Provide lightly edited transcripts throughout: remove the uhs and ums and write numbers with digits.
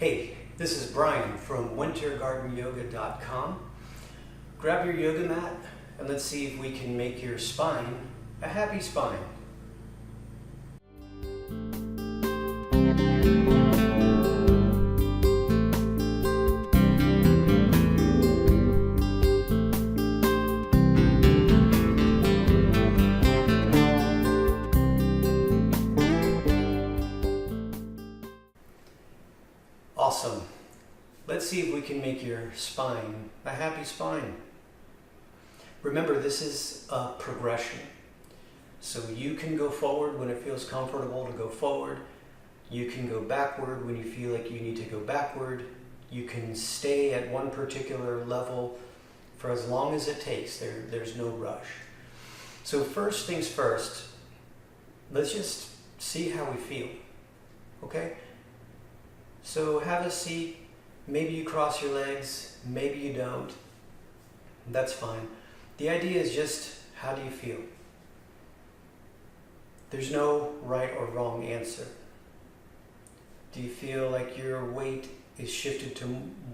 Hey, this is Brian from WinterGardenYoga.com. Grab your yoga mat and let's see if we can make your spine a happy spine. Awesome. Let's see if we can make your spine a happy spine. Remember, this is a progression. So you can go forward when it feels comfortable to go forward. You can go backward when you feel like you need to go backward. You can stay at one particular level for as long as it takes. There's no rush. So first things first, let's just see how we feel, okay? So have a seat, maybe you cross your legs, maybe you don't, that's fine. The idea is just, how do you feel? There's no right or wrong answer. Do you feel like your weight is shifted to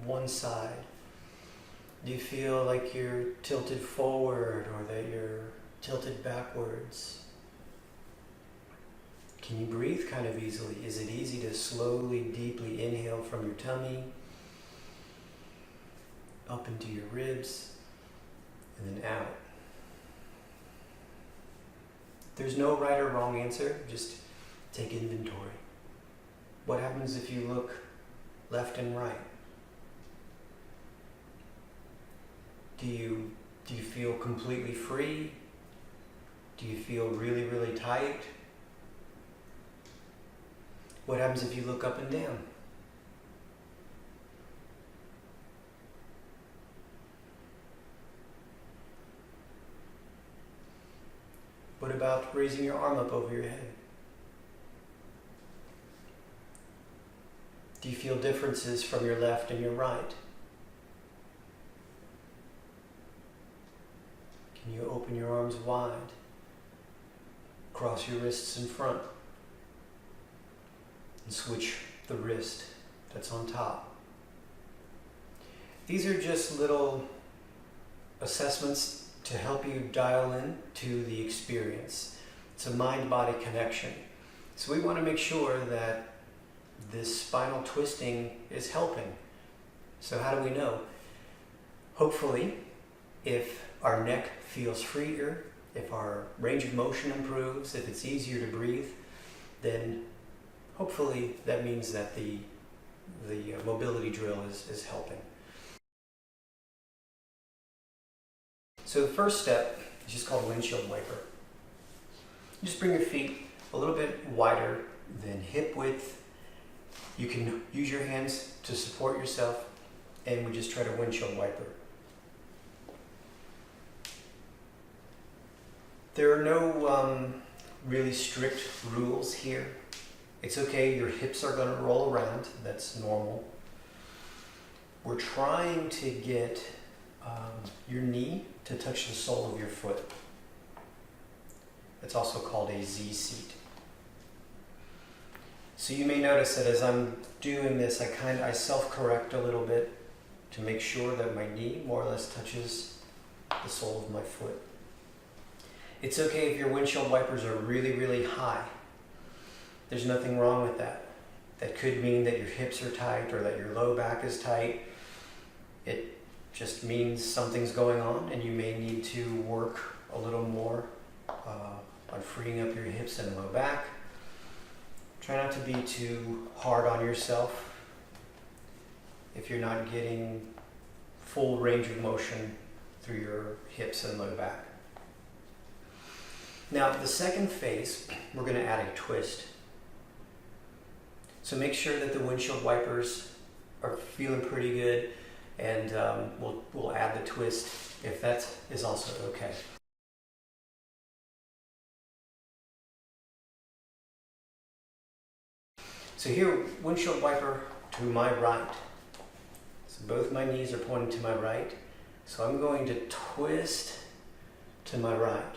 one side? Do you feel like you're tilted forward or that you're tilted backwards? Can you breathe kind of easily? Is it easy to slowly, deeply inhale from your tummy, up into your ribs, and then out? There's no right or wrong answer, just take inventory. What happens if you look left and right? Do you feel completely free? Do you feel really, really tight? What happens if you look up and down? What about raising your arm up over your head? Do you feel differences from your left and your right? Can you open your arms wide? Cross your wrists in front? And switch the wrist that's on top. These are just little assessments to help you dial in to the experience. It's a mind-body connection. So we want to make sure that this spinal twisting is helping. So how do we know? Hopefully, if our neck feels freer, if our range of motion improves, if it's easier to breathe, then hopefully that means that the mobility drill is helping. So the first step is just called windshield wiper. You just bring your feet a little bit wider than hip width. You can use your hands to support yourself, and we just try to windshield wiper. There are no really strict rules here. It's okay, your hips are going to roll around, that's normal. We're trying to get your knee to touch the sole of your foot. It's also called a Z seat. So you may notice that as I'm doing this, I self-correct a little bit to make sure that my knee more or less touches the sole of my foot. It's okay if your windshield wipers are really, really high. There's nothing wrong with that. That could mean that your hips are tight or that your low back is tight. It just means something's going on and you may need to work a little more on freeing up your hips and low back. Try not to be too hard on yourself if you're not getting full range of motion through your hips and low back. Now, the second phase, we're going to add a twist. So make sure that the windshield wipers are feeling pretty good, and we'll add the twist if that is also okay. So here, windshield wiper to my right. So both my knees are pointing to my right. So I'm going to twist to my right.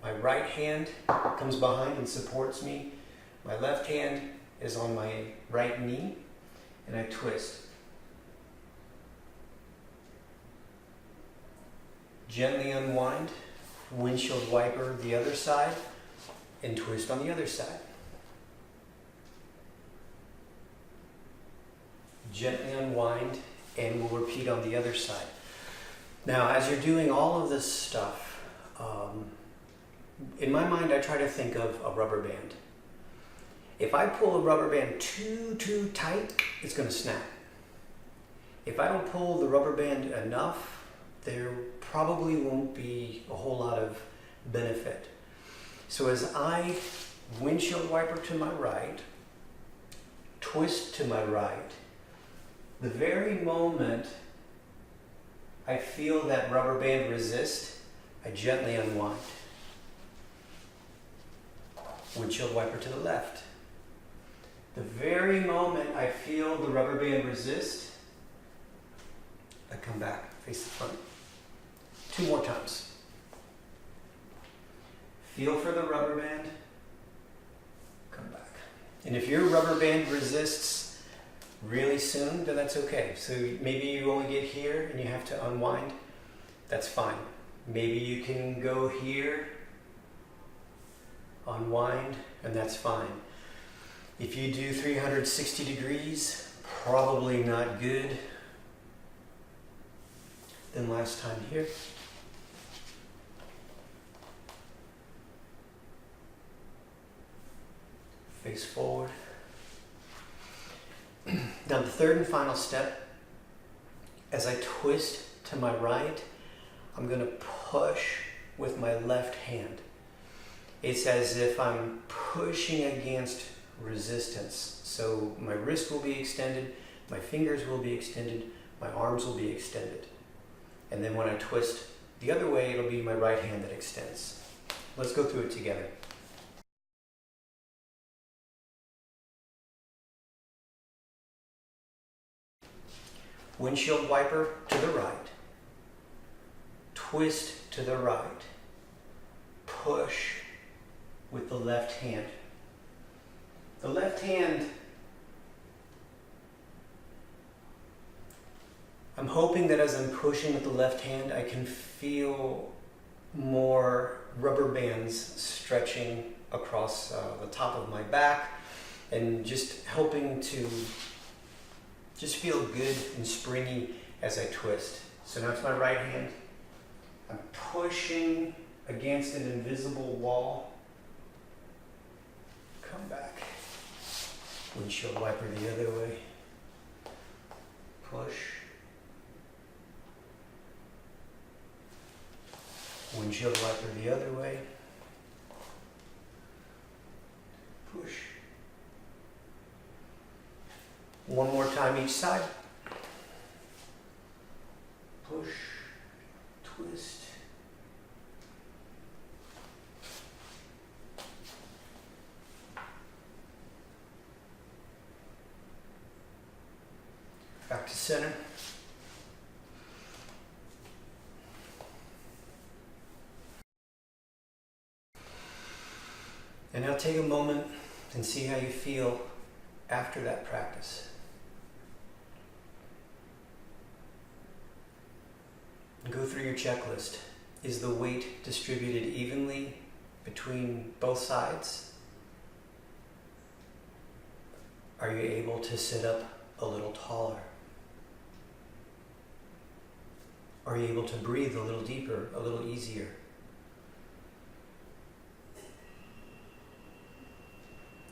My right hand comes behind and supports me. My left hand is on my right knee and I twist. Gently unwind, windshield wiper the other side, and twist on the other side. Gently unwind, and we'll repeat on the other side. Now, as you're doing all of this stuff, in my mind, I try to think of a rubber band. If I pull a rubber band too tight, it's going to snap. If I don't pull the rubber band enough, there probably won't be a whole lot of benefit. So as I windshield wiper to my right, twist to my right, the very moment I feel that rubber band resist, I gently unwind. Windshield wiper to the left. The very moment I feel the rubber band resist, I come back, face the front. 2 more times. Feel for the rubber band, come back. And if your rubber band resists really soon, then that's okay. So maybe you only get here and you have to unwind, that's fine. Maybe you can go here, unwind, and that's fine. If you do 360 degrees, probably not good. Then last time here. Face forward. Now the third and final step, as I twist to my right, I'm going to push with my left hand. It's as if I'm pushing against resistance. So my wrist will be extended, my fingers will be extended, my arms will be extended. And then when I twist the other way, it'll be my right hand that extends. Let's go through it together. Windshield wiper to the right, twist to the right, push with the left hand. The left hand, I'm hoping that as I'm pushing with the left hand, I can feel more rubber bands stretching across the top of my back and just helping to just feel good and springy as I twist. So now it's my right hand. I'm pushing against an invisible wall. Come back. Windshield wiper the other way. Push. Windshield wiper the other way. Push. One more time each side. Push, twist. Back to center. And now take a moment and see how you feel after that practice. Go through your checklist. Is the weight distributed evenly between both sides? Are you able to sit up a little taller? Are you able to breathe a little deeper, a little easier?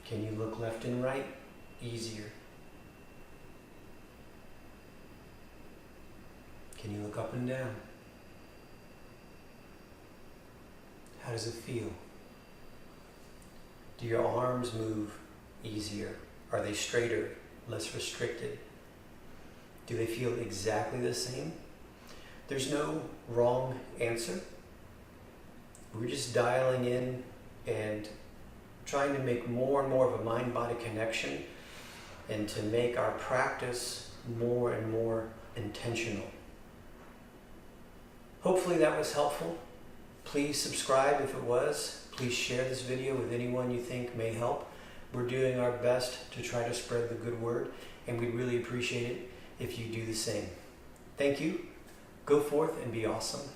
Can you look left and right? Easier. Can you look up and down? How does it feel? Do your arms move easier? Are they straighter, less restricted? Do they feel exactly the same? There's no wrong answer. We're just dialing in and trying to make more and more of a mind-body connection and to make our practice more and more intentional. Hopefully that was helpful. Please subscribe if it was. Please share this video with anyone you think may help. We're doing our best to try to spread the good word, and we'd really appreciate it if you do the same. Thank you. Go forth and be awesome.